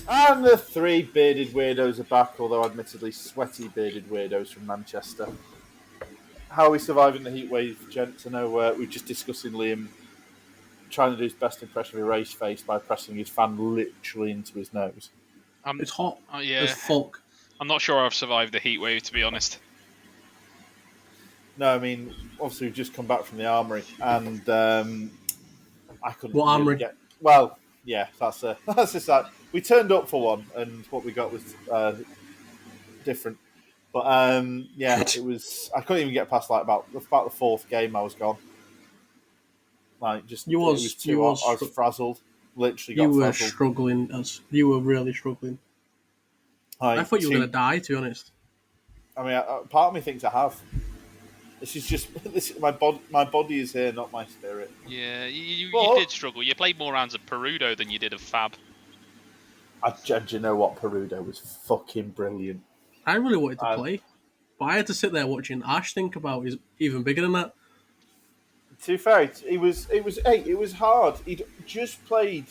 And the three bearded weirdos are back, although admittedly sweaty bearded weirdos from Manchester. How are we surviving the heat wave, gents? I know we're just discussing Liam trying to do his best impression of a race face by pressing his fan literally into his nose. It's hot as Yeah, fuck. I'm not sure I've survived the heat wave, to be honest. No, I mean, obviously we've just come back from the armory, and I couldn't What really armory? get... Well, yeah, that's just that. We turned up for one, and what we got was different. But yeah, it was. I couldn't even get past like about the fourth game. I was gone. Like just it was too hot. I was frazzled. Literally got frazzled. You were struggling. You were really struggling. I thought you were going to die. To be honest. I mean, part of me thinks I have. This is just my body is here, not my spirit. Yeah, you did struggle. You played more rounds of Perudo than you did of Fab. You know what? Perudo was fucking brilliant. I really wanted to play, but I had to sit there watching Ash think about is even bigger than that. To be fair, it was hard. He'd just played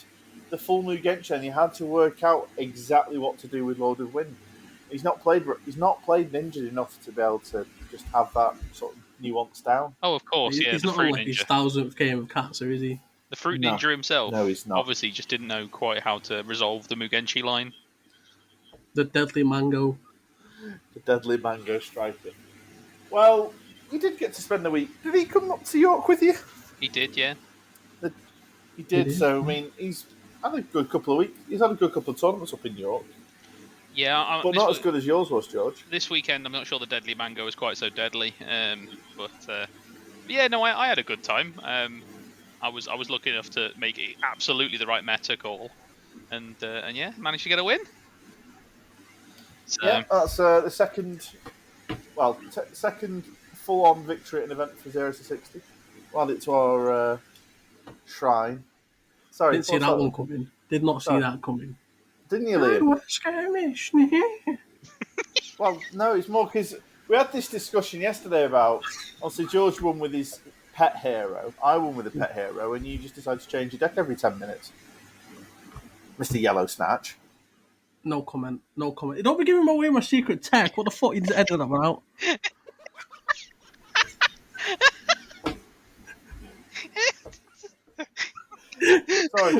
the full Mugenshi and he had to work out exactly what to do with Lord of Wind. He's not played Ninja enough to be able to just have that sort of nuance down. Oh, of course, yeah. He's not like his 1000th game of Katsu, is he? The Fruit Ninja himself. No, he's not. Obviously, just didn't know quite how to resolve the Mugenshi line. The Deadly Mango. The Deadly Mango Striker. Well, he did get to spend the week. Did he come up to York with you? He did, yeah. He did. So I mean, he's had a good couple of weeks. He's had a good couple of tournaments up in York. Yeah, but not as good as yours was, George. This weekend, I'm not sure the Deadly Mango was quite so deadly. But yeah, no, I had a good time. I was lucky enough to make it absolutely the right meta call, and yeah, managed to get a win. So, yeah, that's the second full-on victory at an event for 0 to 60. We'll add it to our shrine. Sorry, didn't see that one coming. Did not see that coming. Didn't you, Liam? Well, no, it's more because we had this discussion yesterday about, obviously, George won with his pet hero, I won with a pet hero, and you just decided to change your deck every 10 minutes. Mr. Yellow Snatch. No comment. Don't be giving away my secret tech. What the fuck are you editing about?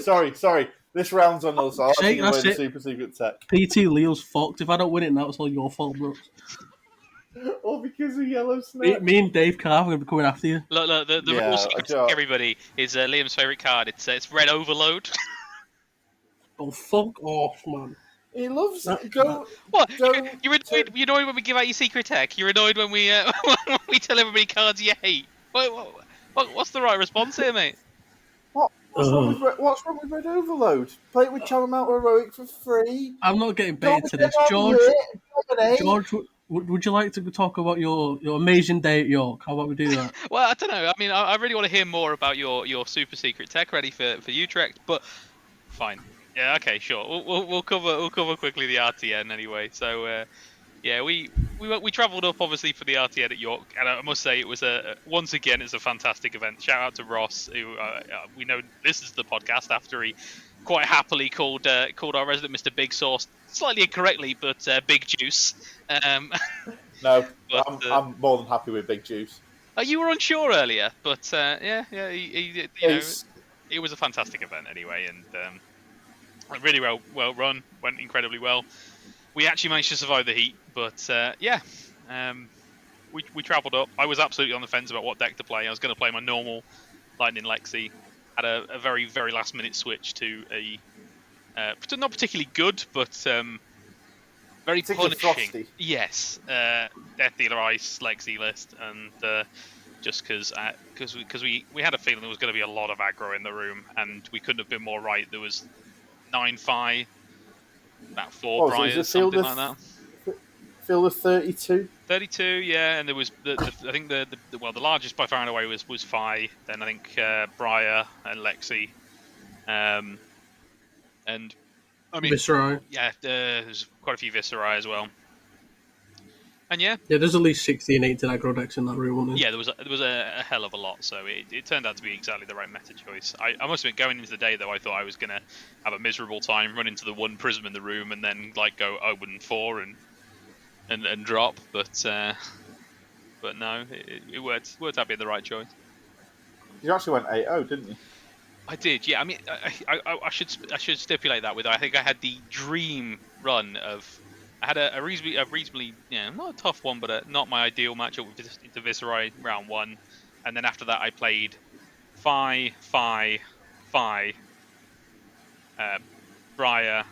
Sorry. This round's on us. I'll give away the super secret tech. PT Leo's fucked. If I don't win it now, it's all your fault, Brooks. All because of Yellow Snatch. Me and Dave Carr are going to be coming after you. Look, the real secret tech, everybody, is Liam's favourite card. It's Red Overload. Oh, fuck off, man. He loves it. What? You're annoyed when we give out your secret tech? You're annoyed when we when we tell everybody cards you hate? What's the right response here, mate? What's wrong with Red Overload? Play it with Channel Heroic for free. I'm not getting baited to this. George, would you like to talk about your amazing day at York? How about we do that? Well, I don't know. I mean, I really want to hear more about your super secret tech ready for Utrecht, but fine. Yeah, okay, sure. We'll cover quickly the RTN anyway. So yeah, we travelled up obviously for the RTN at York, and I must say it was once again it's a fantastic event. Shout out to Ross, who we know this is the podcast after he quite happily called our resident Mr. Big Sauce slightly incorrectly, but Big Juice. No, but, I'm more than happy with Big Juice. You were unsure earlier, but yeah, he it was a fantastic event anyway, and really well run, went incredibly well. We actually managed to survive the heat, but yeah, we travelled up. I was absolutely on the fence about what deck to play. I was going to play my normal Lightning Lexi. Had a very, very last minute switch to a not particularly good, but very punishing. Frosty. Yes, Death Dealer Ice Lexi list, and just because we had a feeling there was going to be a lot of aggro in the room, and we couldn't have been more right. There was 9-5, about 4 Briars, something like that. Field of 32. 32, yeah, and there was I think the largest by far and away was Phi. Then I think Briar and Lexi, and I mean Viscerai. Yeah, there's quite a few Viscerai as well. And yeah, there's at least 16, 18 aggro decks in that room, wasn't there? yeah, there was a hell of a lot. So it turned out to be exactly the right meta choice. I must admit, going into the day though, I thought I was gonna have a miserable time, run into the one prism in the room, and then like go 0-4 and drop. But no, it worked out being the right choice. You actually went 8-0, didn't you? I did, yeah. I mean, I should stipulate that with. I think I had the dream run of. I had a reasonably, not a tough one, but not my ideal matchup with Viserai round 1, and then after that I played Fi, Briar,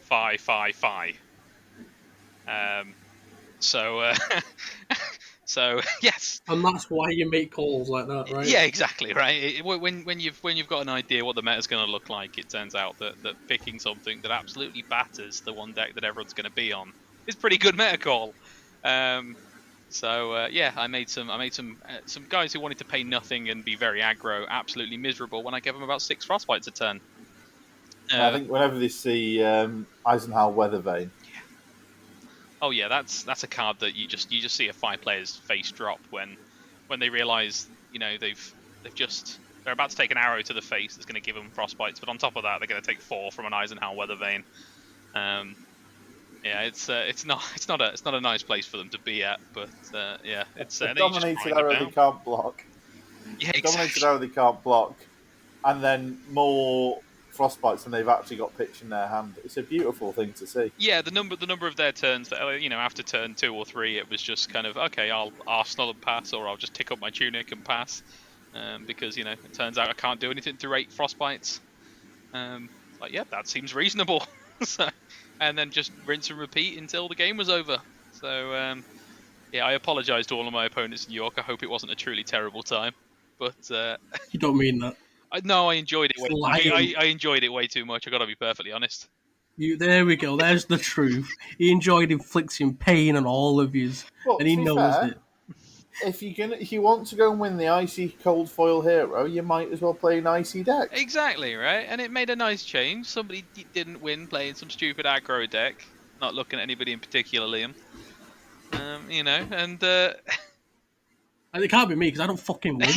Fi. So so yes. And that's why you make calls like that, right? Yeah, exactly, right. When you've got an idea what the meta's going to look like, it turns out that picking something that absolutely batters the one deck that everyone's going to be on is pretty good meta call. So yeah, I made some guys who wanted to pay nothing and be very aggro absolutely miserable when I gave them about 6 frostbites a turn. I think whenever they see Eisenhower Weathervane. Oh yeah, that's a card that you just see a 5 player's face drop when they realise they're about to take an arrow to the face that's going to give them frostbites, but on top of that they're going to take 4 from an Eisenhower Weathervane. Yeah, it's not a nice place for them to be at, but yeah, it's dominated arrow they can't block. Yeah, exactly. Dominated arrow they can't block, and then more frostbites than they've actually got pitch in their hand. It's a beautiful thing to see. Yeah, the number of their turns that after turn 2 or 3, it was just kind of okay, I'll arsenal and pass, or I'll just tick up my tunic and pass, because it turns out I can't do anything through 8 frostbites. Like yeah, that seems reasonable. So, and then just rinse and repeat until the game was over. So yeah, I apologise to all of my opponents in New York. I hope it wasn't a truly terrible time, but you don't mean that. No, I enjoyed it. I enjoyed it way too much. I got to be perfectly honest. There we go. There's the truth. He enjoyed inflicting pain on all of you, and he knows it. If you want to go and win the icy cold foil hero, you might as well play an icy deck. Exactly, right? And it made a nice change. Somebody didn't win playing some stupid aggro deck. Not looking at anybody in particular, Liam. And it can't be me because I don't fucking win.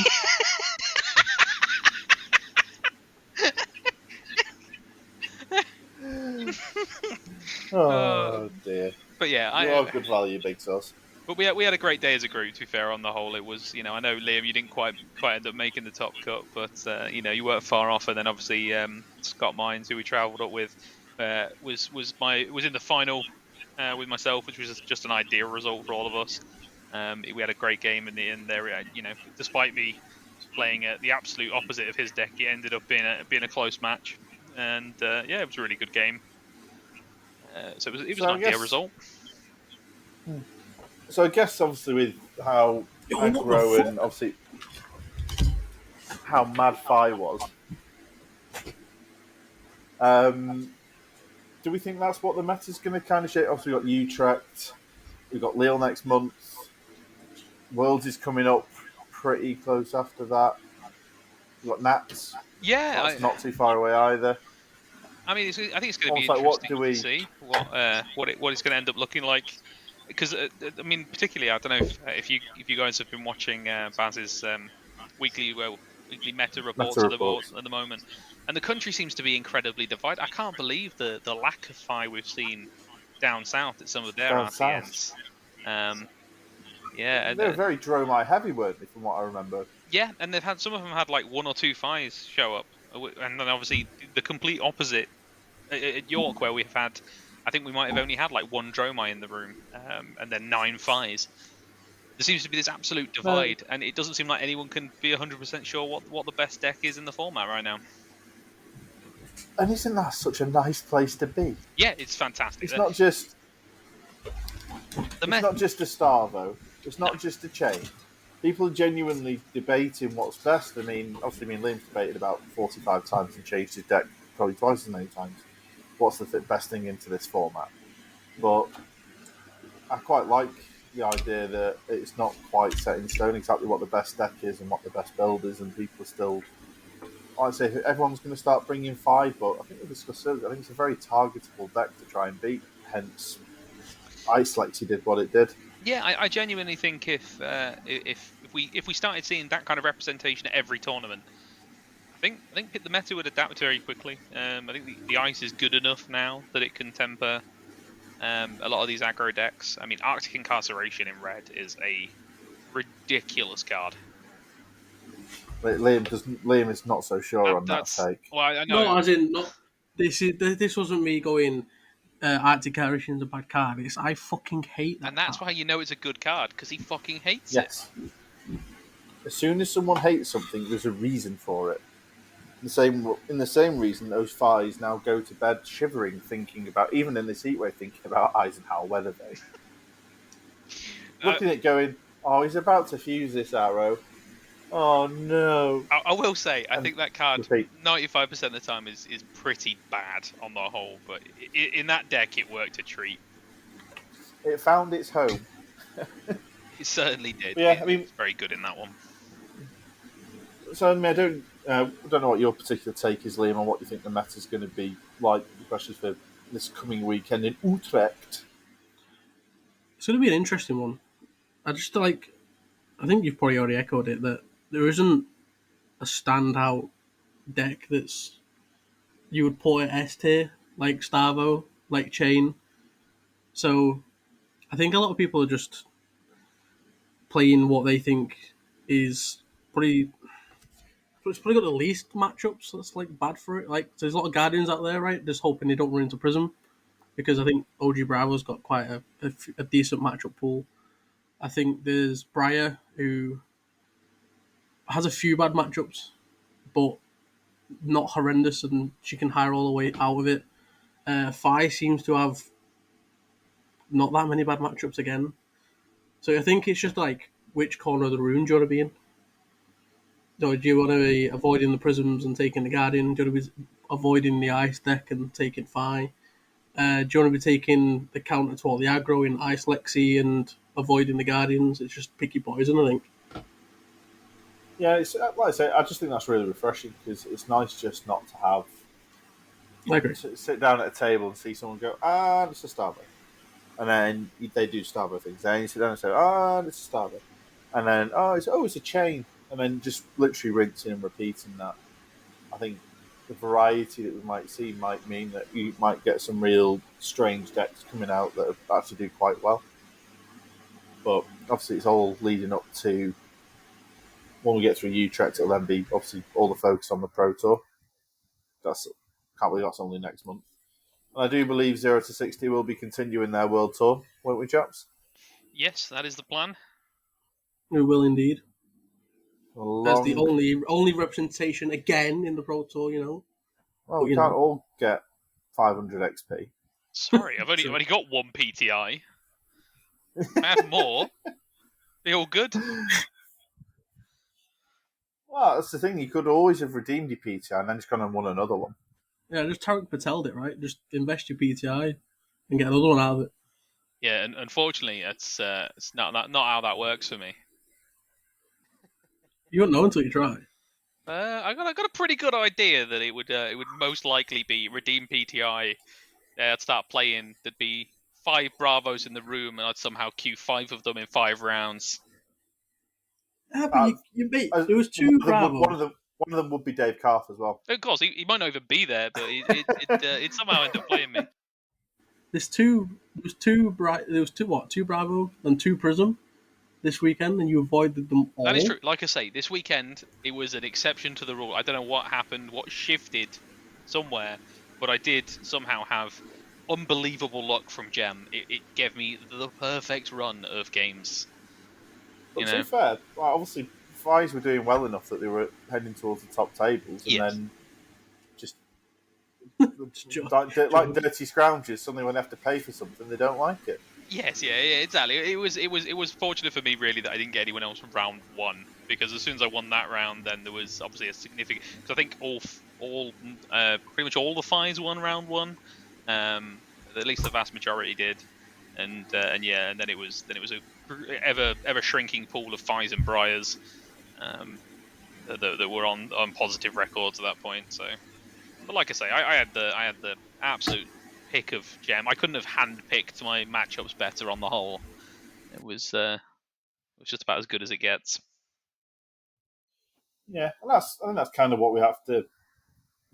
Oh dear. But yeah, you are good value, Big Sauce. But we had a great day as a group. To be fair, on the whole, it was I know Liam, you didn't quite end up making the top cut, but you weren't far off. And then obviously Scott Mines, who we travelled up with, was in the final with myself, which was just an ideal result for all of us. We had a great game in the end there. Despite me playing the absolute opposite of his deck, it ended up being a close match. And yeah, it was a really good game. So it was an ideal result. So I guess obviously with how aggro and obviously how mad Fi was, do we think that's what the meta's going to kind of shape? Obviously we've got Utrecht, we've got Lille next month, Worlds is coming up pretty close after that. We've got Nats. Yeah, that's not too far away either. I mean, I think it's going to be interesting to see what it's going to end up looking like. Because I mean, particularly, I don't know if you guys have been watching Baz's weekly meta reports at the moment, and the country seems to be incredibly divided. I can't believe the lack of Fi we've seen down south at some of their RTNs. Yeah, they're very Dromai heavy, weren't they, from what I remember? Yeah, and some of them had like 1 or 2 Fis show up, and then obviously the complete opposite at York, where we've had. I think we might have only had like 1 Dromai in the room, and then 9 Fis. There seems to be this absolute divide, and it doesn't seem like anyone can be 100% sure what the best deck is in the format right now. And isn't that such a nice place to be? Yeah, it's fantastic. It's not just a star, though. It's not just a chain. People are genuinely debating what's best. I mean, obviously, Liam's debated about 45 times and changed his deck probably twice as many times. What's the best thing into this format? But I quite like the idea that it's not quite set in stone exactly what the best deck is and what the best build is, and people still, I'd say everyone's going to start bringing 5, but I think we discussed earlier, it's a very targetable deck to try and beat, hence Ice Lexi did what it did. Yeah, I genuinely think if we started seeing that kind of representation at every tournament, I think the meta would adapt very quickly. I think the ice is good enough now that it can temper a lot of these aggro decks. I mean, Arctic Incarceration in red is a ridiculous card. Liam is not so sure on that take. Well, I know. No, as in not. This wasn't me going. Arctic Incarceration's a bad card. I fucking hate that. And that's card. why you know it's a good card, because he fucking hates it. As soon as someone hates something, there's a reason for it. In the same reason, those Fies now go to bed shivering, thinking about, even in this heatwave, thinking about Eisenhower Weather Day. Looking at going, oh, he's about to fuse this arrow. Oh no! I will say, I think that card 95% of the time is pretty bad on the whole, but in that deck it worked a treat. It found its home. It certainly did. Yeah, I mean, it's very good in that one. So I mean, I don't know what your particular take is, Liam, on what you think the meta is going to be like, especially for this coming weekend in Utrecht. It's going to be an interesting one. I think you've probably already echoed it, that there isn't a standout deck that's you would put at S tier, like Starvo, like Chain. So I think a lot of people are just playing what they think is pretty. It's probably got the least matchups that's like bad for it. Like there's a lot of Guardians out there, right? Just hoping they don't run into Prism, because I think OG Bravo's got quite a decent matchup pool. I think there's Briar, who has a few bad matchups, but not horrendous, and she can hire all the way out of it. Fi seems to have not that many bad matchups again. So I think it's just like, which corner of the room do you want to be in? Do you want to be avoiding the Prisms and taking the Guardian? Do you want to be avoiding the Ice deck and taking Fi? Do you want to be taking the counter to all the aggro in Ice Lexi and avoiding the Guardians? It's just picky poison, I think. Yeah, it's, like I say, I just think that's really refreshing, because it's nice just not to have. I agree. Sit down at a table and see someone go, it's a Starbo. And then they do Starbo things. Then you sit down and say, it's a Starbo. And then, it's a Chain. And then just literally rinsing and repeating that. I think the variety that we might see might mean that you might get some real strange decks coming out that actually do quite well. But obviously it's all leading up to, when we get through Utrecht, it'll then be obviously all the focus on the Pro Tour. Can't believe that's only next month. And I do believe 0 to 60 will be continuing their World Tour, won't we, chaps? Yes, that is the plan. We will indeed. That's the only representation again in the Pro Tour, you know. Well, we can't all get 500 XP. Sorry, I've only got one PTI. I have more. They're all good. Well, that's the thing. You could always have redeemed your PTI and then just gone and won another one. Yeah, just Tarek Patel'd it, right? Just invest your PTI and get another one out of it. Yeah, and unfortunately, it's not how that works for me. You won't know until you try. I got a pretty good idea that it would most likely be redeem PTI. I'd start playing. There'd be 5 Bravos in the room, and I'd somehow queue 5 of them in 5 rounds. Yeah, but there was 2 Bravos. One of them would be Dave Carth as well. Of course, he might not even be there, but it somehow ended up playing me. There was two Bravo and 2 Prism this weekend, and you avoided them all. That is true. Like I say, this weekend it was an exception to the rule. I don't know what happened, what shifted somewhere, but I did somehow have unbelievable luck from Gem. It gave me the perfect run of games. But to be fair, obviously, Fies were doing well enough that they were heading towards the top tables, and then just like dirty scroungers, suddenly when they have to pay for something, they don't like it. Yes, yeah, exactly. It was fortunate for me really that I didn't get anyone else from round 1, because as soon as I won that round, then there was obviously a significant. Because I think pretty much all the Fies won round 1, at least the vast majority did, and then it was a ever shrinking pool of Fies and Briars that were on positive records at that point. So, but like I say, I had the absolute pick of Gem. I couldn't have handpicked my matchups better on the whole. It was just about as good as it gets. Yeah, and I think that's kind of what we have to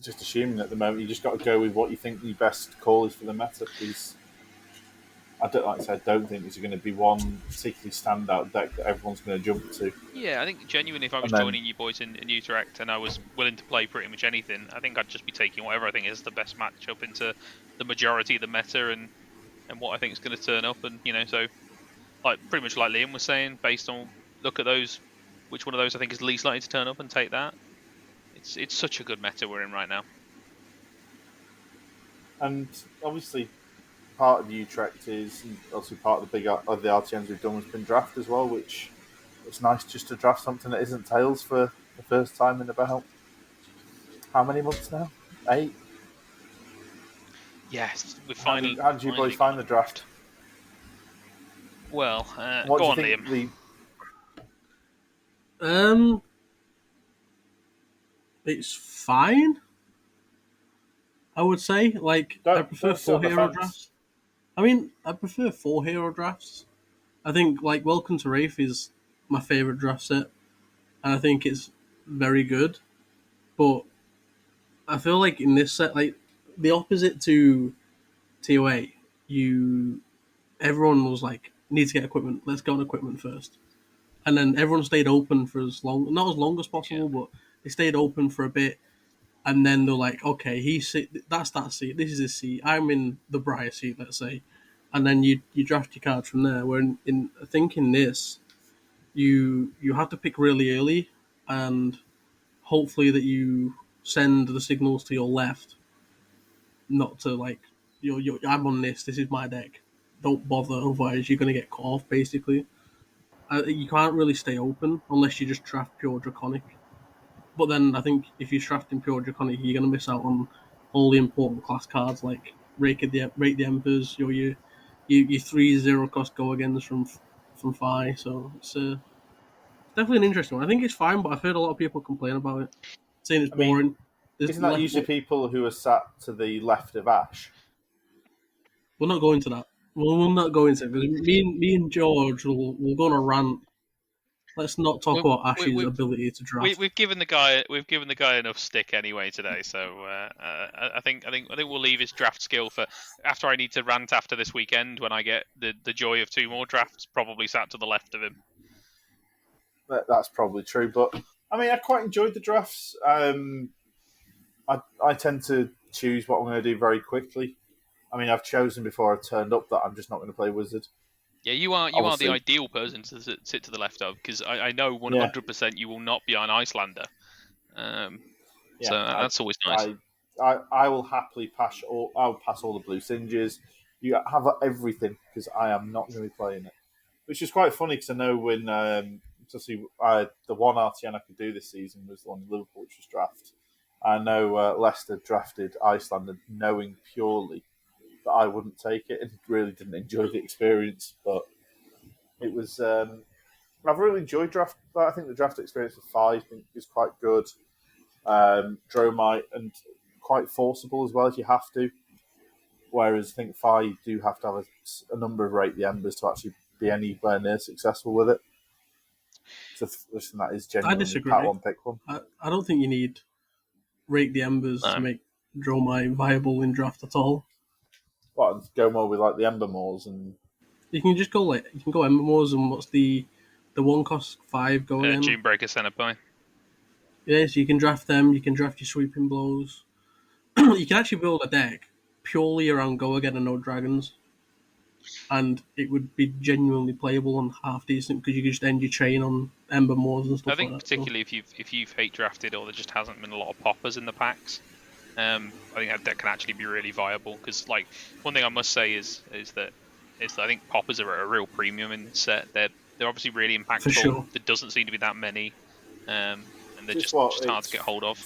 just assume at the moment. You just got to go with what you think the best call is for the meta, because I don't think there's going to be one particularly standout deck that everyone's going to jump to. Yeah, I think genuinely, if I was joining you boys in Utrecht and I was willing to play pretty much anything, I think I'd just be taking whatever I think is the best matchup into the majority of the meta and what I think is going to turn up. And so like pretty much like Liam was saying, based on look at those, which one of those I think is least likely to turn up and take that. It's such a good meta we're in right now. And obviously, part of Utrecht is also part of the RTNs we've done has been draft as well, which it's nice just to draft something that isn't Tails for the first time in about how many months now? 8. Yes, we finally. How did you boys find the draft? Well, what go do you on, think Liam. It's fine. I would say, like, I prefer 4 hero drafts. I prefer 4 hero drafts. I think, like, Welcome to Wraith is my favourite draft set, and I think it's very good. But I feel like in this set, like, the opposite to TOA, everyone was like, need to get equipment, let's go on equipment first. And then everyone stayed open for not as long as possible, but they stayed open for a bit. And then they're like, okay, that's that seat, this is his seat, I'm in the Briar seat, let's say. And then you draft your cards from there. Where I think in this, you have to pick really early, and hopefully that you send the signals to your left, not to like, I'm on this is my deck. Don't bother, otherwise you're going to get caught off, basically. You can't really stay open unless you just draft pure Draconic. But then I think if you're drafting pure Draconic, you're going to miss out on all the important class cards like Rake the Embers, your 3-0 cost go agains from Fi. So it's definitely an interesting one. I think it's fine, but I've heard a lot of people complain about it, saying it's boring. Isn't that usually people who are sat to the left of Ash? We're not going to that. We'll not go into it because me and George will go on a rant. Let's not talk about Ash's ability to draft. We've given the guy enough stick anyway today, so I think we'll leave his draft skill for after I need to rant after this weekend when I get the joy of 2 more drafts probably sat to the left of him. That's probably true, but I mean I quite enjoyed the drafts. I tend to choose what I'm going to do very quickly. I mean I've chosen before I turned up that I'm just not going to play Wizard. Yeah, you are the ideal person to sit to the left of, because I know 100% you will not be an Icelander. So that's always nice. I will happily pass all the blue singes. You have everything because I am not going to be playing it, which is quite funny because I know when the one RTN I could do this season was the one Liverpool, which was draft. I know Leicester drafted Icelander knowing purely that I wouldn't take it, and really didn't enjoy the experience. But it was I've really enjoyed draft. I think the draft experience with 5 is quite good. Dromite and quite forcible as well if you have to. Whereas I think 5 you do have to have a number of Rate the Embers to actually be anywhere near successful with it. So listen, that is genuinely I disagree. Part 1, pick 1. I don't think you need Rate the Embers to make Dromite viable in draft at all. What, go more with like the Embermoors and you can just go Embermoors and what's the 1 cost 5 go again? Junebreaker Centipie. Yeah, so you can draft them. You can draft your Sweeping Blows. You can actually build a deck purely around Go Again and no dragons, and it would be genuinely playable and half decent because you could just end your chain on Embermoors and stuff. I think like that, particularly if you've hate drafted or there just hasn't been a lot of poppers in the packs. I think that deck can actually be really viable because, like, one thing I must say is that I think poppers are at a real premium in this set. They're obviously really impactful. Sure. There doesn't seem to be that many, and they're just hard to get hold of.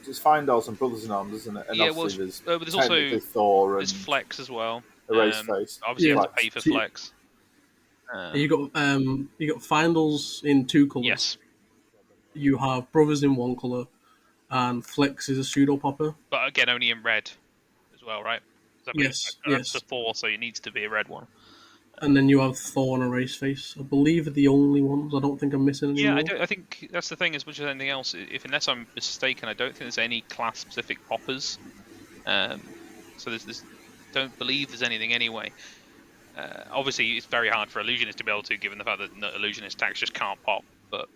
It's Findals and Brothers in Arms, isn't it? And there's also Thor there's Flex as well. Erase Face. Obviously, you have to pay for Flex. You got Findals in 2 colours. Yes. You have Brothers in 1 colour. And Flex is a pseudo popper. But again, only in red as well, right? Yes. That's the 4, so it needs to be a red one. And then you have Thorn and Raceface. I believe are the only ones. I don't think I'm missing any Yeah, more. I think that's the thing. As much as anything else, if unless I'm mistaken, I don't think there's any class-specific poppers. So there's don't believe there's anything anyway. Obviously, it's very hard for illusionists to be able to, given the fact that illusionist tags just can't pop. But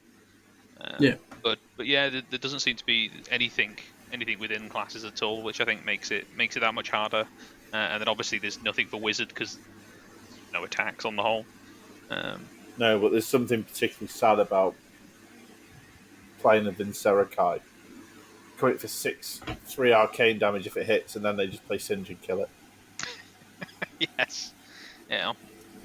Yeah. but yeah, there doesn't seem to be anything within classes at all, which I think makes it that much harder. And then obviously there's nothing for wizard because no attacks on the whole. No, but there's something particularly sad about playing a Vincerakai. Call it for 3 arcane damage if it hits, and then they just play Singe and kill it. Yes. Yeah.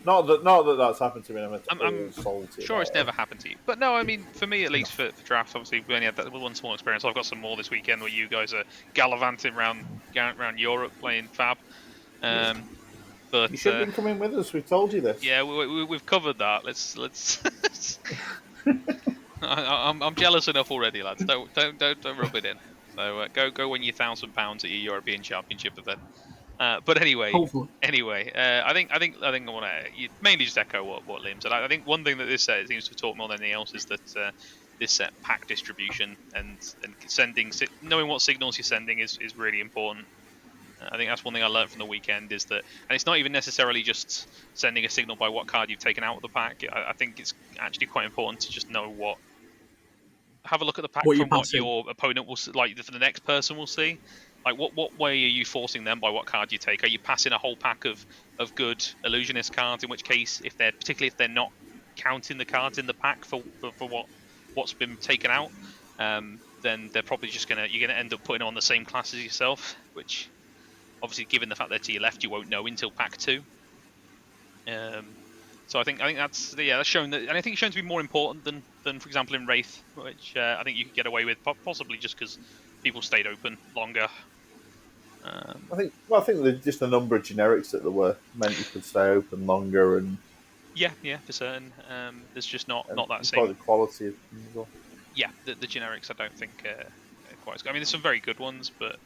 Not that that's happened to me. I'm sure it's never happened to you. But no, I mean, for me at least, for drafts, obviously we only had that one small experience. I've got some more this weekend where you guys are gallivanting around Europe playing Fab. But you should have been coming with us. We've told you this. Yeah, we've covered that. Let's. I'm jealous enough already, lads. Don't rub it in. So go win your £1,000 at your European Championship event. But anyway, Hopefully. I think I want to mainly just echo what Liam said. I think one thing that this set seems to have taught more than anything else is that this set pack distribution and knowing what signals you're sending is really important. I think that's one thing I learned from the weekend is that, and it's not even necessarily just sending a signal by what card you've taken out of the pack. I think it's actually quite important to just know have a look at the pack from what your opponent will like for the next person will see. Like what way are you forcing them by what card you take? Are you passing a whole pack of good illusionist cards? In which case, particularly if they're not counting the cards in the pack for what's been taken out, then they're probably you're gonna end up putting on the same class as yourself, which obviously, given the fact they're to your left, you won't know until pack 2. So I think that's shown that, and I think it's shown to be more important than for example in Wraith, which I think you could get away with, possibly just because people stayed open longer. I think there's just a number of generics that there were meant you could stay open longer, and yeah, for certain. There's just not that same. Probably the quality of them as well. Yeah, the generics I don't think are quite as good. I mean, there's some very good ones, but.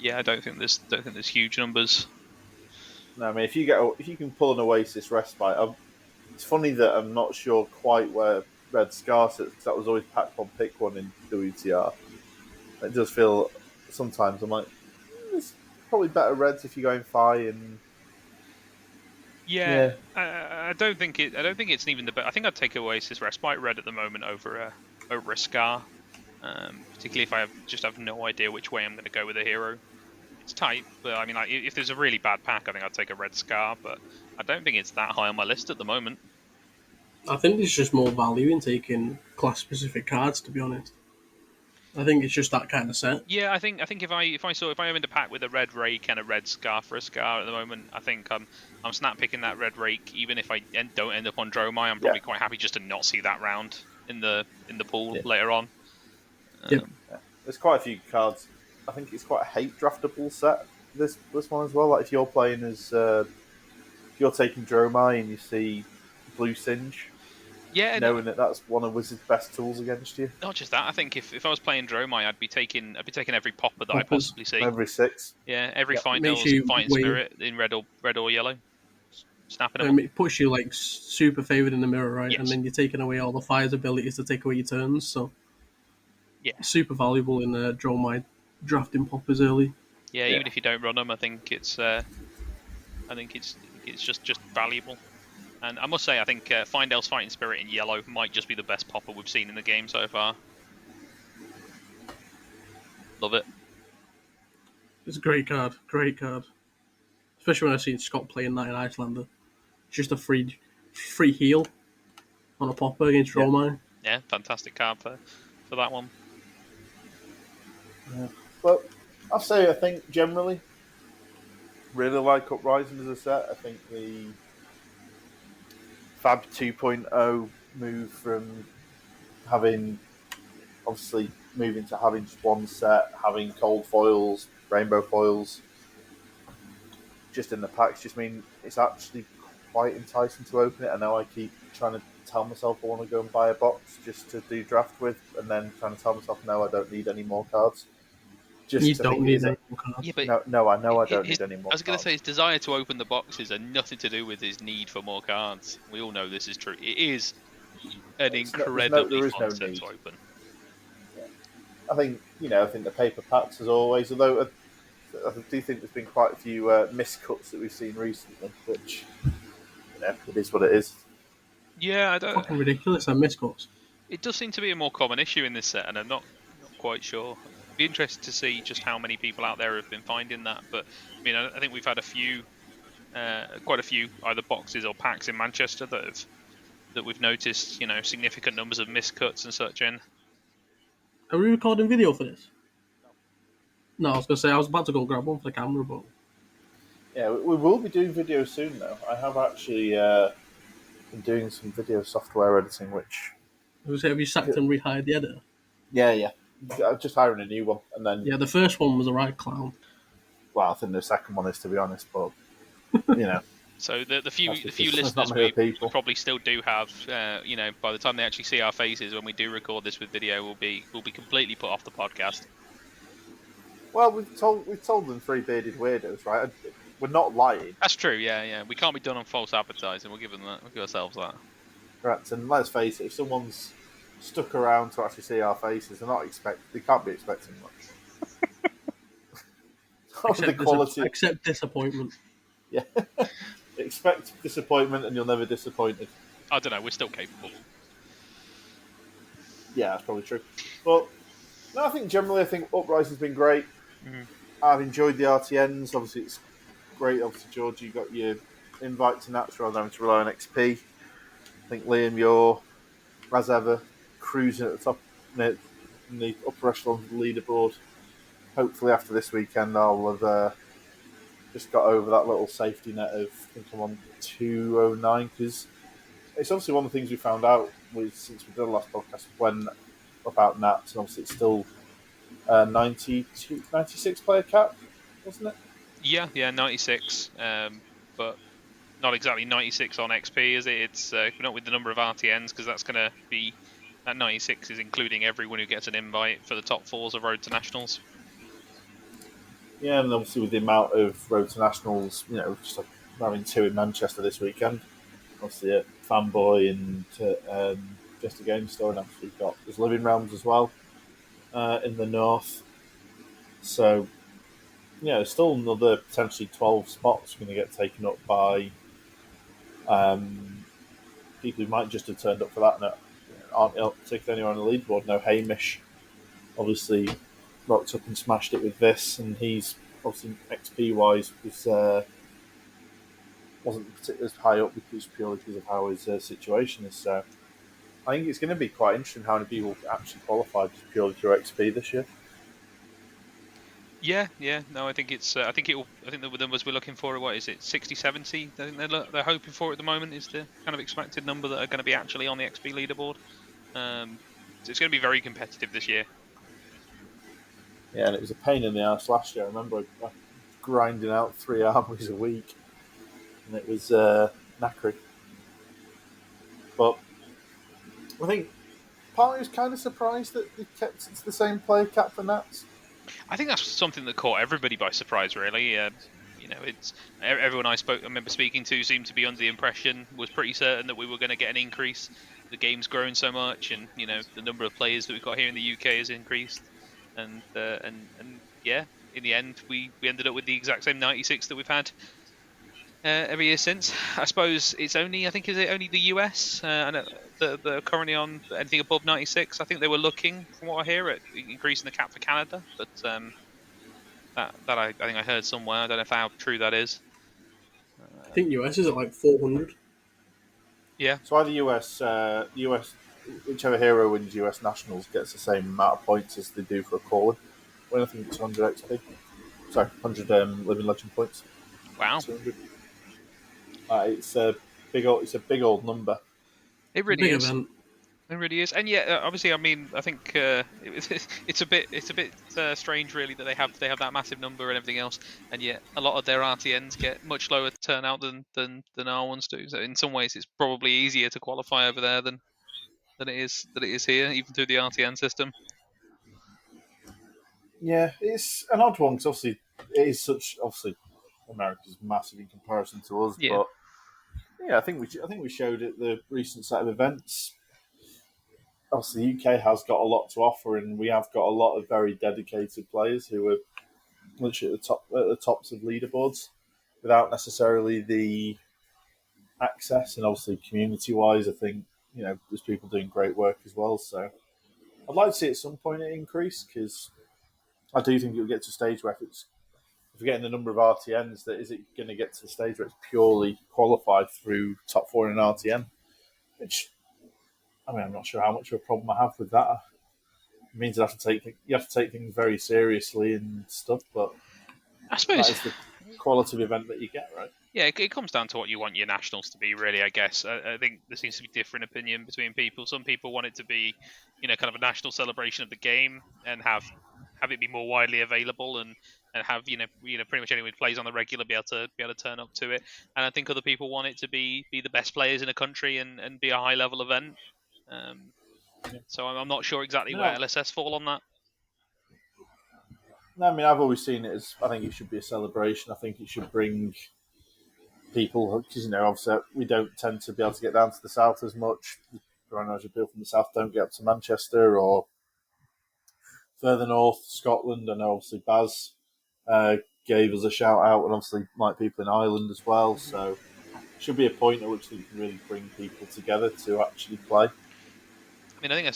Yeah, I don't think there's huge numbers. No, I mean if you can pull an Oasis Respite, it's funny that I'm not sure quite where Red Scar sits because that was always pack one pick one in WTR. It does feel sometimes I'm like it's probably better Reds if you're going Fi and. Yeah. I don't think it's even the best. I think I'd take Oasis Respite Red at the moment over a Scar. Particularly if I have no idea which way I'm going to go with a hero. It's tight, but I mean, like, if there's a really bad pack, I think I'd take a Red Scar, but I don't think it's that high on my list at the moment. I think there's just more value in taking class-specific cards, to be honest. I think it's just that kind of set. Yeah, I think if I am in the pack with a Red Rake and a Red Scar for a Scar at the moment, I think I'm snap picking that Red Rake, even if I don't end up on Dromai. I'm probably quite happy just to not see that round in the pool later on. There's quite a few cards. I think it's quite a hate draftable set. This one as well. Like if you're playing as if you're taking Dromai and you see Blue Singe, knowing that that's one of Wizard's best tools against you. Not just that. I think if I was playing Dromai, I'd be taking every popper that I possibly see. Every 6. Yeah, every Fighting Spirit in red or yellow. Snapping them. It puts you like super favoured in the mirror, right? Yes. And then you're taking away all the fire's abilities to take away your turns. So. Yeah, super valuable in Dromai drafting poppers early. Yeah, even if you don't run them, I think it's just valuable. And I must say, I think Findel's Fighting Spirit in yellow might just be the best popper we've seen in the game so far. Love it. It's a great card. Especially when I've seen Scott playing that in Icelander. Just a free heal on a popper against Dromai. Yeah, fantastic card for that one. Yeah. But I think generally really like Uprising as a set. I think the Fab 2.0 move from moving to having just one set, having cold foils, rainbow foils just in the packs just mean it's actually quite enticing to open it. I know I keep trying to tell myself I want to go and buy a box just to do draft with, and then trying to tell myself no, I don't need any more cards. You don't need any more cards. Yeah, but no, I know I don't need any more. I was going to say his desire to open the boxes had nothing to do with his need for more cards. We all know this is true. It is an incredibly fun set to open. Yeah. I think the paper packs as always. Although I do think there's been quite a few miscuts that we've seen recently, which it is what it is. Yeah, I don't. Fucking ridiculous. And miscuts. It does seem to be a more common issue in this set, and I'm not quite sure. I'd be interested to see just how many people out there have been finding that. But I mean, I think we've had quite a few either boxes or packs in Manchester that we've noticed, significant numbers of miscuts and such in. Are we recording video for this? No, I was going to say I was about to go grab one for the camera, but yeah, we will be doing video soon. Though I have actually been doing some video software editing, which. Have you sacked and rehired the editor? Yeah. I'm just hiring a new one, and then. Yeah, the first one was a right clown. Well, I think the second one is, to be honest, but So the few listeners we probably still do have, by the time they actually see our faces when we do record this with video, will be completely put off the podcast. Well, we've told them 3 bearded weirdos, right? We're not lying. That's true. Yeah. We can't be done on false advertising. We'll give them that. We'll give ourselves that. Correct. And let's face it, if someone's stuck around to actually see our faces, they can't be expecting much. Accept disappointment. Yeah. Expect disappointment and you'll never be disappointed. I don't know, we're still capable. Yeah, that's probably true. But no, I think Uprising's been great. Mm-hmm. I've enjoyed the RTNs. Obviously, it's great. Obviously, George, you got your invite to Nats rather than having to rely on XP. I think Liam, you're, as ever, cruising at the top in the upper echelon of the leaderboard. Hopefully, after this weekend, I'll have just got over that little safety net of, I think I'm on 209, because it's obviously one of the things we found out since we did the last podcast about Nats, and obviously it's still 96 player cap, wasn't it? Yeah, 96, but not exactly 96 on XP, is it? It's not with the number of RTNs, because that's going to be, that 96 is including everyone who gets an invite for the top 4s of Road to Nationals. Yeah, and obviously with the amount of Road to Nationals, just like having 2 in Manchester this weekend, obviously at Fanboy and Just a Game Store, and obviously there's Living Realms as well in the north. So, there's still another potentially 12 spots going to get taken up by people who might just have turned up for that and aren't particularly anywhere on the leaderboard. No, Hamish obviously rocked up and smashed it with this, and he's obviously XP wise wasn't particularly as high up purely because of how his situation is. So I think it's going to be quite interesting how many people actually qualified just purely through XP this year. Yeah. No, I think it's. I think the numbers we're looking for, what is it, 60, 70? I think they're hoping for at the moment is the kind of expected number that are going to be actually on the XP leaderboard. So it's going to be very competitive this year. Yeah, and it was a pain in the ass last year. I remember grinding out 3 armies a week, and it was knackery. But I think partly was kind of surprised that they kept it to the same player cap for Nats. I think that's something that caught everybody by surprise, really. It's everyone I remember speaking to seemed to be under the impression, was pretty certain that we were going to get an increase. The game's grown so much, and the number of players that we've got here in the UK has increased. And yeah, in the end, we ended up with the exact same 96 that we've had every year since. I suppose it's only, is it only the US that are currently on anything above 96? I think they were looking, from what I hear, at increasing the cap for Canada, but that I think I heard somewhere. I don't know how true that is. I think US is at like 400. Yeah. So either US, whichever hero wins US Nationals gets the same amount of points as they do for a call-in. Well, I think it's 100 XP. Sorry, 100 Living Legend points. Wow. 200. It's a big old number. It really is. Event. It really is, and yeah, obviously, I mean, I think it's a bit strange, really, that they have that massive number and everything else, and yet a lot of their RTNs get much lower turnout than our ones do. So in some ways, it's probably easier to qualify over there than it is here, even through the RTN system. Yeah, it's an odd one because obviously it is obviously America's massive in comparison to us, Yeah. but yeah, I think we showed at the recent set of events. Obviously, the UK has got a lot to offer, and we have got a lot of very dedicated players who are literally at the tops of leaderboards without necessarily the access. And obviously, community wise, I think there's people doing great work as well. So I'd like to see at some point it increase because I do think it'll get to a stage where if we're getting the number of RTNs, that is it going to get to the stage where it's purely qualified through top four in an RTN? Which I mean, I'm not sure how much of a problem I have with that. It means you have to take things very seriously and stuff, but I suppose that is the quality of event that you get, right? Yeah, it comes down to what you want your nationals to be, really. I guess I think there seems to be different opinion between people. Some people want it to be, kind of a national celebration of the game and have it be more widely available and have pretty much anyone who plays on the regular be able to turn up to it. And I think other people want it to be the best players in a country and be a high level event. So I'm not sure exactly where LSS fall on that. No, I mean, I've always seen it as I think it should be a celebration. I think it should bring people because obviously we don't tend to be able to get down to the south as much. I know people from the south don't get up to Manchester or further north, Scotland. I know obviously Baz gave us a shout out, and obviously like people in Ireland as well. So it should be a point at which you can really bring people together to actually play. I mean, I think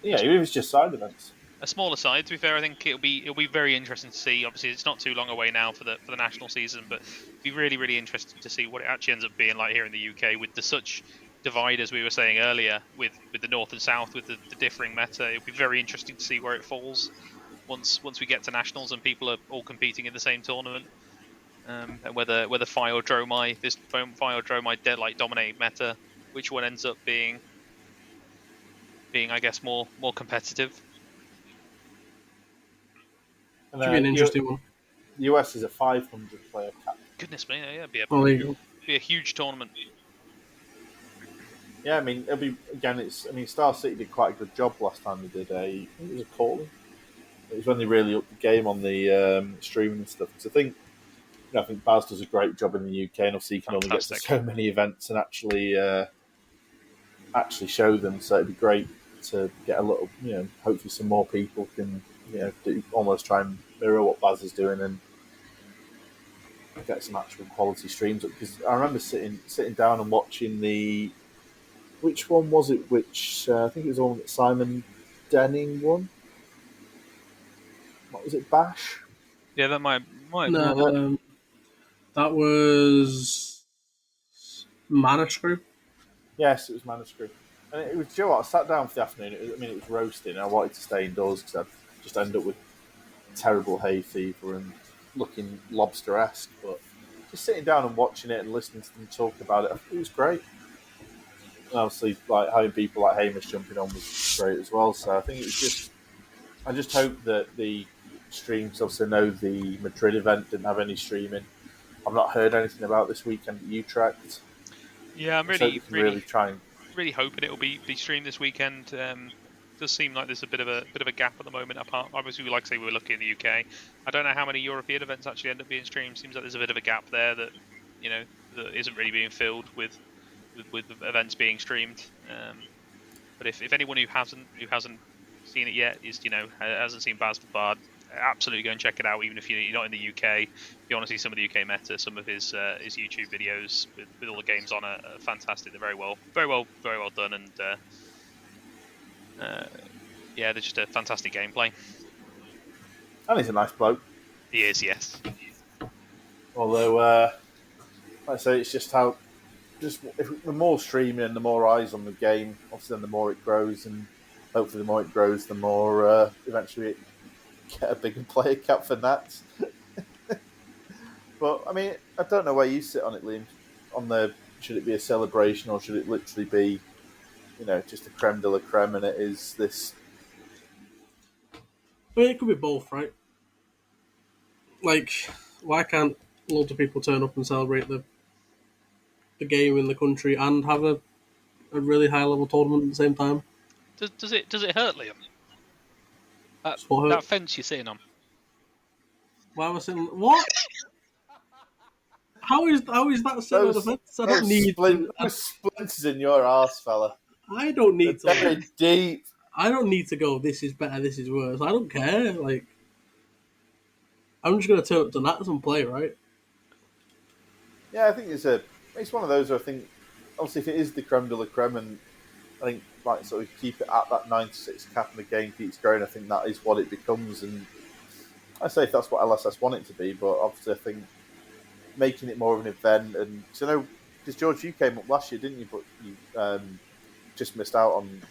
even if it's just side events. A smaller side, to be fair, I think it'll be very interesting to see. Obviously, it's not too long away now for the national season, but it'll be really, really interesting to see what it actually ends up being like here in the UK with such divide, as we were saying earlier, with the north and south, with the differing meta. It'll be very interesting to see where it falls once we get to nationals and people are all competing in the same tournament, and whether Fi or Dromai, this Fi or Dromai like dominate meta, which one ends up being I guess more competitive. And, should be an interesting one. The US is a 500 player cap. Goodness me, yeah, there you go. Be a huge tournament. Yeah, I mean, it'll be again. Star City did quite a good job last time they did it was a calling. It was when they really upped the game on the streaming and stuff. Because I think Baz does a great job in the UK, and obviously you can only get to so many events and actually show them. So it'd be great to get a little, hopefully some more people can, almost try and mirror what Baz is doing and get some actual quality streams up. Because I remember sitting down and watching which one was it? Which I think it was the one that Simon Denning won. What was it? Bash? Yeah, that might. No, that was Manuscript. Yes, it was Manuscript. And it was, I sat down for the afternoon. It was roasting. I wanted to stay indoors because I'd just end up with terrible hay fever and looking lobster-esque. But just sitting down and watching it and listening to them talk about it was great. And obviously, like having people like Hamish jumping on was great as well. So I think it was just. I just hope that the streams. Obviously, I know the Madrid event didn't have any streaming. I've not heard anything about this weekend at Utrecht. Yeah, I'm really hoping it will be streamed this weekend. Does seem like there's a bit of a gap at the moment. Apart, obviously, like I say, we're lucky in the UK. I don't know how many European events actually end up being streamed. Seems like there's a bit of a gap there that that isn't really being filled with events being streamed. But if anyone who hasn't seen it yet hasn't seen Baz the Bard, absolutely go and check it out. Even if you're not in the UK, if you want to see some of the UK meta, some of his YouTube videos with all the games on are fantastic. They're very well done, and they're just a fantastic gameplay. And he's a nice bloke. He is, yes. Although, like I say, it's just how if the more streaming and the more eyes on the game, obviously, then the more it grows, and hopefully, the more it grows, the more eventually it get a bigger player cap for Nats. But I mean, I don't know where you sit on it, Liam. Should it be a celebration or should it literally be, just a creme de la creme? And it is this. I mean, it could be both, right? Like, why can't loads of people turn up and celebrate the game in the country and have a really high level tournament at the same time? Does it hurt, Liam? That fence you're sitting on. Why am I saying what? How is that sitting on the fence? I don't need those splinters in your arse, fella. I don't need They're to. very deep. I don't need to go. This is better. This is worse. I don't care. Like, I'm just gonna turn up to Nats and play, right? Yeah, I think it's one of those where I think, obviously, if it is the creme de la creme, and I think like sort of keep it at that 96 cap and the game keeps growing, I think that is what it becomes. And I say if that's what LSS want it to be, but obviously I think making it more of an event, and because George, you came up last year, didn't you? But you just missed out on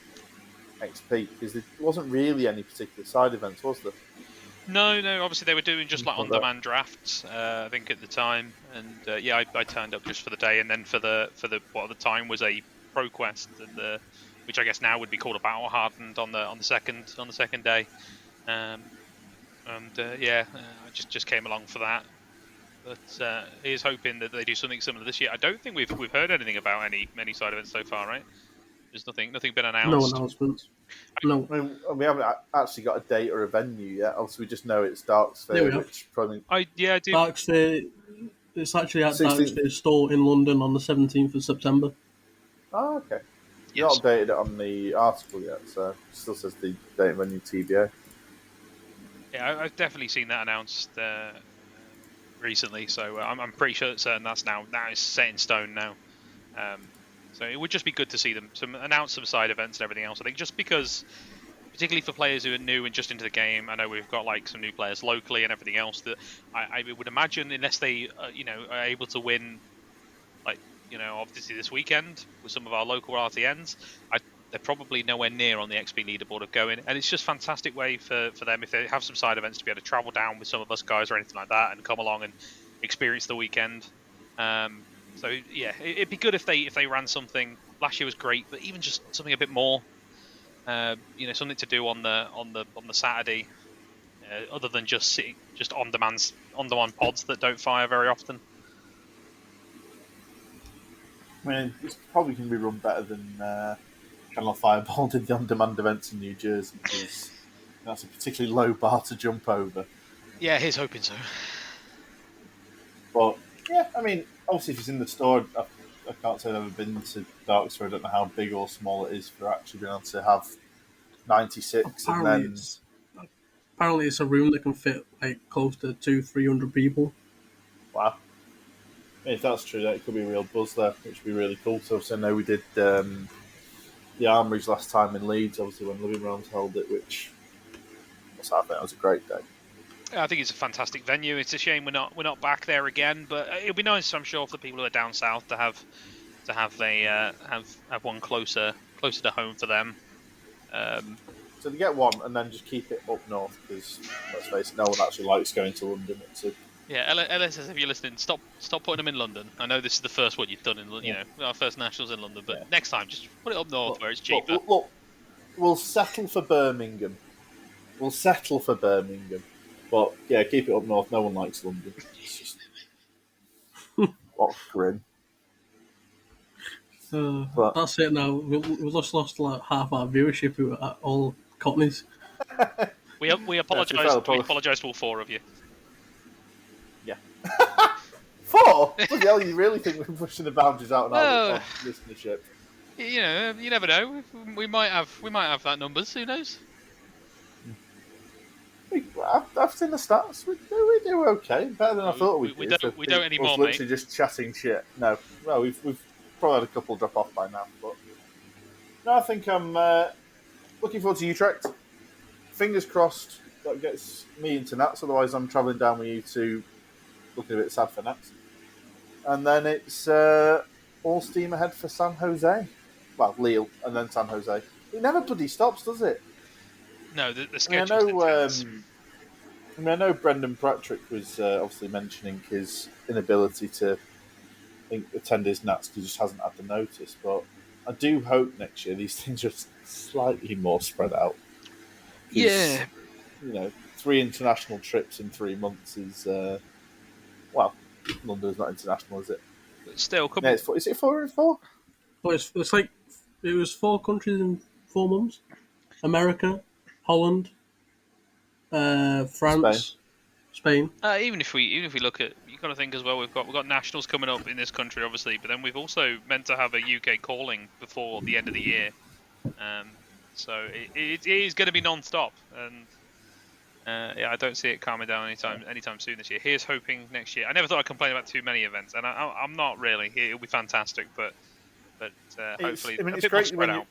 XP because there wasn't really any particular side events, was there? No. Obviously, they were doing just like on-demand drafts, I think, at the time, and I turned up just for the day, and then for the what at the time was a Pro Quest, which I guess now would be called a Battle Hardened on the second day, I just came along for that. But he is hoping that they do something similar this year. I don't think we've heard anything about any side events so far, right? There's nothing been announced. No announcements. No. I mean, we haven't actually got a date or a venue yet. Obviously, we just know it's Darksphere, which probably... I do. Darksphere, it's actually at Darksphere store in London on the 17th of September. Oh, okay. Yes. Not updated it on the article yet, so it still says the date and venue TBA. Yeah, I've definitely seen that announced recently, so I'm pretty certain that is set in stone now. So it would just be good to see them announce some side events and everything else. I think just because, particularly for players who are new and just into the game, I know we've got like some new players locally and everything else. That I would imagine, unless they are able to win, like obviously this weekend with some of our local RTNs, they're probably nowhere near on the XP leaderboard of going. And it's just a fantastic way for them, if they have some side events, to be able to travel down with some of us guys or anything like that and come along and experience the weekend. So yeah, it'd be good if they ran something. Last year was great, but even just something a bit more, something to do on the Saturday, other than just sitting on demand pods that don't fire very often. I mean, it's probably going to be run better than Channel Fireball did the on-demand events in New Jersey, because that's a particularly low bar to jump over. Yeah, he's hoping so. But yeah, I mean, obviously, if it's in the store, I can't say I've ever been to Darksphere. I don't know how big or small it is for actually being able to have 96. Apparently, it's a room that can fit like close to 200-300 people. Wow. I mean, if that's true, that could be a real buzz there, which would be really cool. So I know we did the Armories last time in Leeds, obviously, when Living Realms held it, which I think was a great day. I think it's a fantastic venue. It's a shame we're not back there again, but it'll be nice, I'm sure, for the people who are down south to have one closer to home for them. So to get one and then just keep it up north, because let's face it, no one actually likes going to London. LSS, if you're listening, stop putting them in London. I know this is the first one you've done in our first nationals in London, but next time just put it up north where it's cheaper. Look, we'll settle for Birmingham. But yeah, keep it up north. No one likes London. It's just grim. That's it now. We've just lost like half our viewership who are all Cockneys. We apologise. We apologise to all four of you. Yeah. 4? Bloody hell, you really think we're pushing the boundaries out on our listenership? You never know. We might have that numbers. Who knows? I've seen the stats. We do okay, better than I thought we'd do. We don't anymore, mate. Literally just chatting shit. No, well, we've probably had a couple drop off by now, but no, I think I'm looking forward to Utrecht. Fingers crossed that gets me into Nats. Otherwise, I'm travelling down with you two, looking a bit sad for Nats. And then it's all steam ahead for San Jose. Well, Lille and then San Jose. It never bloody stops, does it? No, the schedule's intense. I know Brendan Patrick was obviously mentioning his inability to attend his Nats because he just hasn't had the notice. But I do hope next year these things are slightly more spread out. Yeah. 3 international trips in 3 months is, London's not international, is it? But still, is it 4 and 4? Well, it's like it was 4 countries in 4 months: America, Holland, France, Spain. Even if we look at, you've got to think as well. We've got nationals coming up in this country, obviously, but then we've also meant to have a UK calling before the end of the year. So it is going to be non-stop, and I don't see it calming down anytime soon this year. Here's hoping next year. I never thought I'd complain about too many events, and I'm not really. It'll be fantastic, but hopefully a bit more spread out.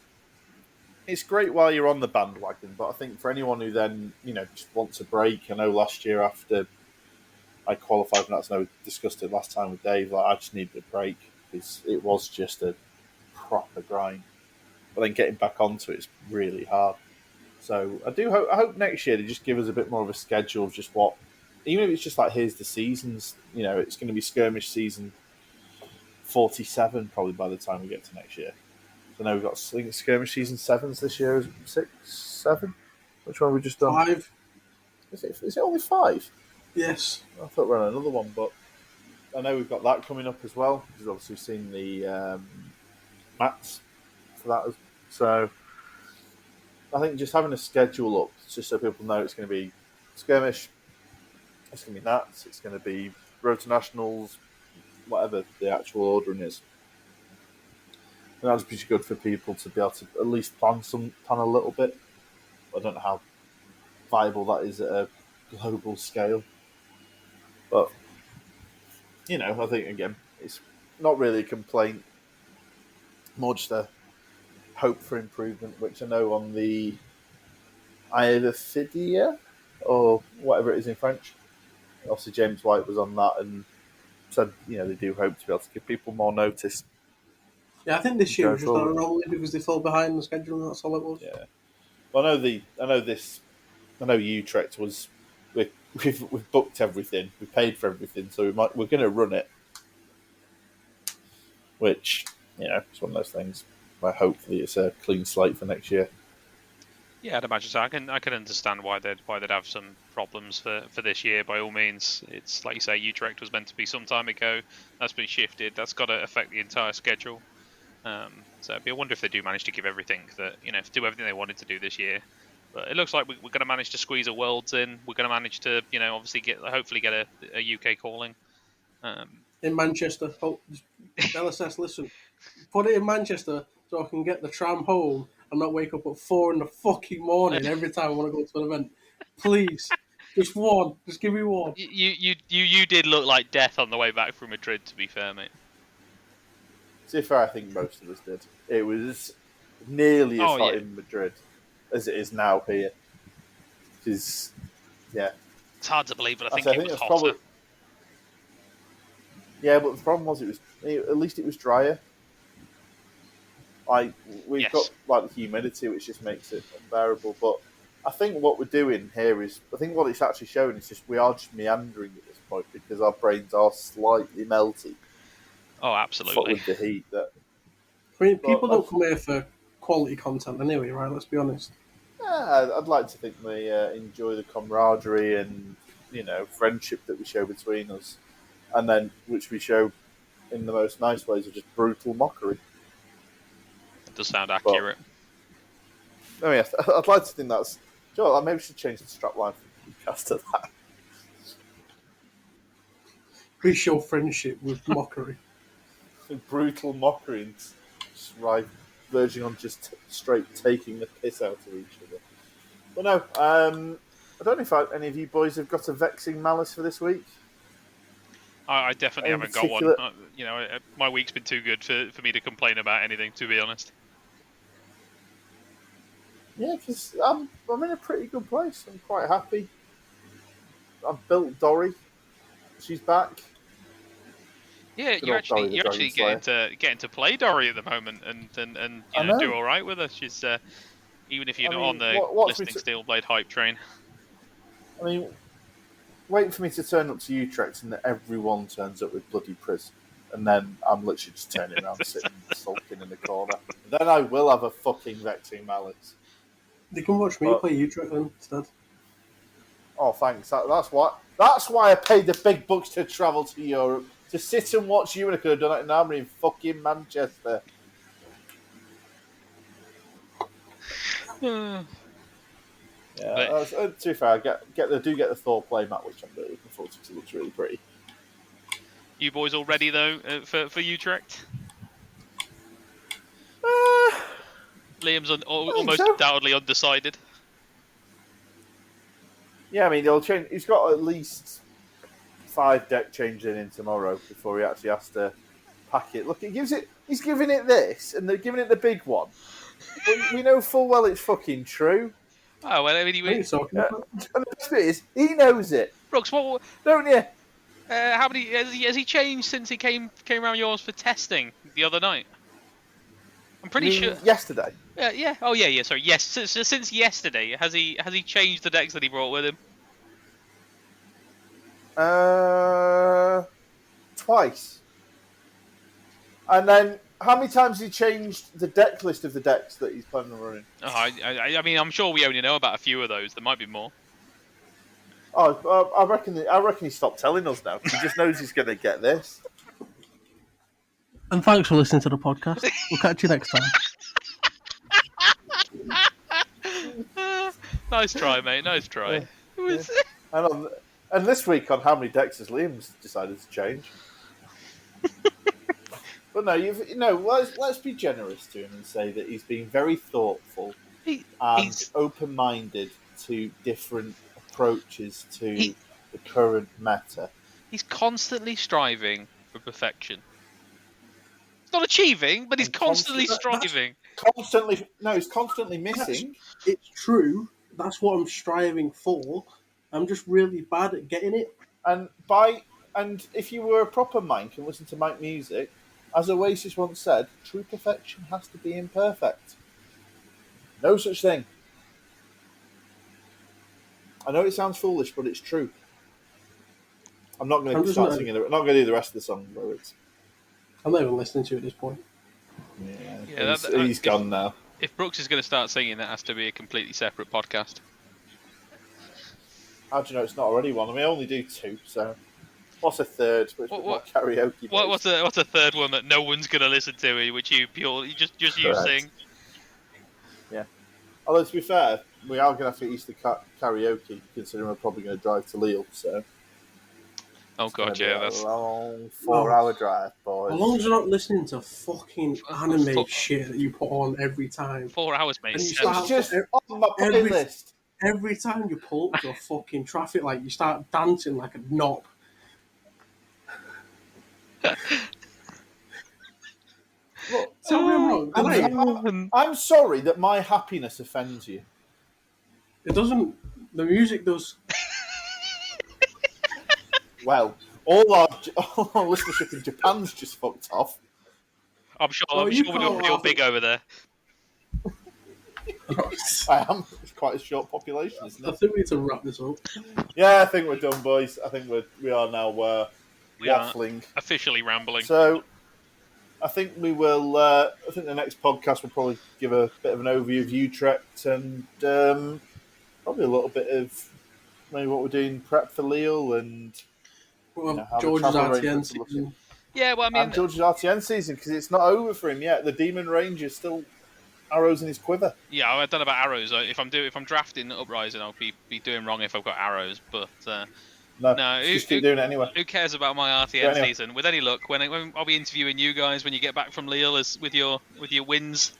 It's great while you're on the bandwagon, but I think for anyone who then just wants a break. I know last year after I qualified, and that's we discussed it last time with Dave. Like, I just needed a break because it was just a proper grind. But then getting back onto it is really hard. So I hope next year they just give us a bit more of a schedule of just what, even if it's just like here's the seasons. It's going to be skirmish season 47 probably by the time we get to next year. So now we've got skirmish season 7s this year. Is it 6, 7? Which one have we just done? 5. Is it only 5? Yes. I thought we were on another one, but I know we've got that coming up as well. Because obviously we've seen the mats for that. So I think just having a schedule up, just so people know it's going to be skirmish, it's going to be nats, it's going to be road to nationals, whatever the actual ordering is. And that's pretty good for people to be able to at least plan a little bit. I don't know how viable that is at a global scale. But, I think, again, it's not really a complaint. More just a hope for improvement, which I know on the either Fidia or whatever it is in French. Obviously, James White was on that and said, they do hope to be able to give people more notice. Yeah, I think this year was just not anomaly because they fell behind the schedule, and that's all it was. Yeah. Well, I know Utrecht was. We've booked everything. We paid for everything, so we're going to run it. Which it's one of those things where hopefully it's a clean slate for next year. Yeah, I'd imagine so. I can understand why they'd have some problems for this year. By all means, it's like you say, Utrecht was meant to be some time ago. That's been shifted. That's got to affect the entire schedule. So I wonder if they do manage to give everything that do everything they wanted to do this year. But it looks like we're going to manage to squeeze a Worlds in. We're going to manage to obviously hopefully get a UK calling. In Manchester, LSS, listen, put it in Manchester so I can get the tram home and not wake up at 4 in the fucking morning every time I want to go to an event. Please, just one. Just give me one. You did look like death on the way back from Madrid. To be fair, mate. To be fair, I think most of us did. It was nearly as hot in Madrid as it is now here. It's hard to believe, but I think it was hotter. Yeah, but the problem was at least it was drier. We've got the humidity, which just makes it unbearable. But I think what we're doing here is, I think what it's actually showing is just we are just meandering at this point because our brains are slightly melty. Oh, absolutely. With the heat. People don't come here for quality content anyway, right? Let's be honest. Yeah, I'd like to think they enjoy the camaraderie and friendship that we show between us, and then which we show in the most nice ways of just brutal mockery. It does sound accurate. I'd like to think that's. Joel, maybe we should change the strapline for the podcast to that. We show friendship with mockery. Brutal mockery and just verging on just straight taking the piss out of each other. But no, I don't know if any of you boys have got a vexing malice for this week. I definitely haven't got one. My week's been too good for me to complain about anything, to be honest. Yeah, because I'm in a pretty good place. I'm quite happy. I've built Dory. She's back. Yeah, you're actually getting to play Dory at the moment and do all right with her. She's even if you're not on the listening Steel Blade hype train. I mean, waiting for me to turn up to Utrecht and that everyone turns up with bloody prison, and then I'm literally just turning around, sitting sulking in the corner. And then I will have a fucking vexing malice. They can watch me play Utrecht then instead. Oh, thanks. That's why I paid the big bucks to travel to Europe. To sit and watch you, and I could have done it in Armory in fucking Manchester. Yeah, to be fair, I get the Thor playmat, which I'm really looking forward to because it looks really pretty. You boys all ready though for Utrecht? Liam's almost undoubtedly undecided. Yeah, I mean they'll change. He's got at least 5 deck changes in tomorrow before he actually has to pack it. Look, he's giving it this, and they're giving it the big one. But we know full well it's fucking true. Oh well, I mean, And the best bit is he knows it. Brooks, what don't you? How many has he changed since he came around yours for testing the other night? I'm pretty sure yesterday. Yeah. Oh yeah. Sorry. Yes. Since yesterday, has he changed the decks that he brought with him? Twice. And then, how many times has he changed the deck list of the decks that he's planning on running? Oh, I mean, I'm sure we only know about a few of those. There might be more. Oh, I reckon he stopped telling us now. He just knows he's going to get this. And thanks for listening to the podcast. We'll catch you next time. Nice try, mate. Nice try. Yeah. And this week on how many decks has Liam's decided to change? But no, let's be generous to him and say that he's been very thoughtful and open-minded to different approaches to the current meta. He's constantly striving for perfection. He's not achieving, but he's constantly striving. He's constantly missing. It's true. That's what I'm striving for. I'm just really bad at getting it. And if you were a proper Mike and listened to Mike music, as Oasis once said, true perfection has to be imperfect. No such thing. I know it sounds foolish, but it's true. I'm not going to start singing. I'm not going to do the rest of the song lyrics. I'm not even listening to it at this point. Yeah, he's gone now. If Brooks is going to start singing, that has to be a completely separate podcast. How do you know it's not already one? I mean, I only do 2, so what's a third? What karaoke? What's a third one that no one's going to listen to? Which you just you sing? Yeah. Although to be fair, we are going to have to Easter karaoke, considering we're probably going to drive to Lille. So. Oh god, yeah, that's a long 4-hour drive, boys. As long as you're not listening to fucking anime shit that you put on every time. 4 hours, mate. It's just on my playlist. Every time you pull up to a fucking traffic light, you start dancing like a knob. Look, tell me I'm wrong. I'm sorry that my happiness offends you. It doesn't. The music does. Well, all our listenership in Japan's just fucked off. I'm sure we're doing real big over there. I am. It's quite a short population, isn't it? I think we need to wrap this up. Yeah, I think we're done, boys. I think we are now waffling. Are officially rambling. So, I think we will. I think the next podcast will probably give a bit of an overview of Utrecht and probably a little bit of maybe what we're doing prep for Lille and George's RTN season. Yeah, well, I mean, and George's RTN season because it's not over for him yet. The Demon Range is still arrows in his quiver. Yeah, I don't know about arrows. If I'm drafting Uprising, I'll be doing wrong if I've got arrows. But no, just keep doing it anyway. Who cares about my RTN season? With any luck, when I'll be interviewing you guys when you get back from Lille with your wins.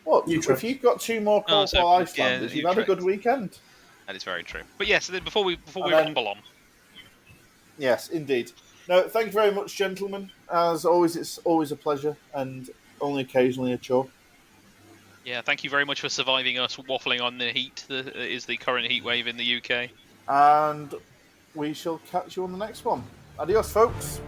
What? If you've got 2 more qualified Icelanders, you've had a good weekend. That is very true. But yes, before we rumble on. Yes, indeed. No, thank you very much, gentlemen. As always, it's always a pleasure and only occasionally a chore. Yeah, thank you very much for surviving us waffling on the heat that is the current heat wave in the UK. And we shall catch you on the next one. Adios, folks.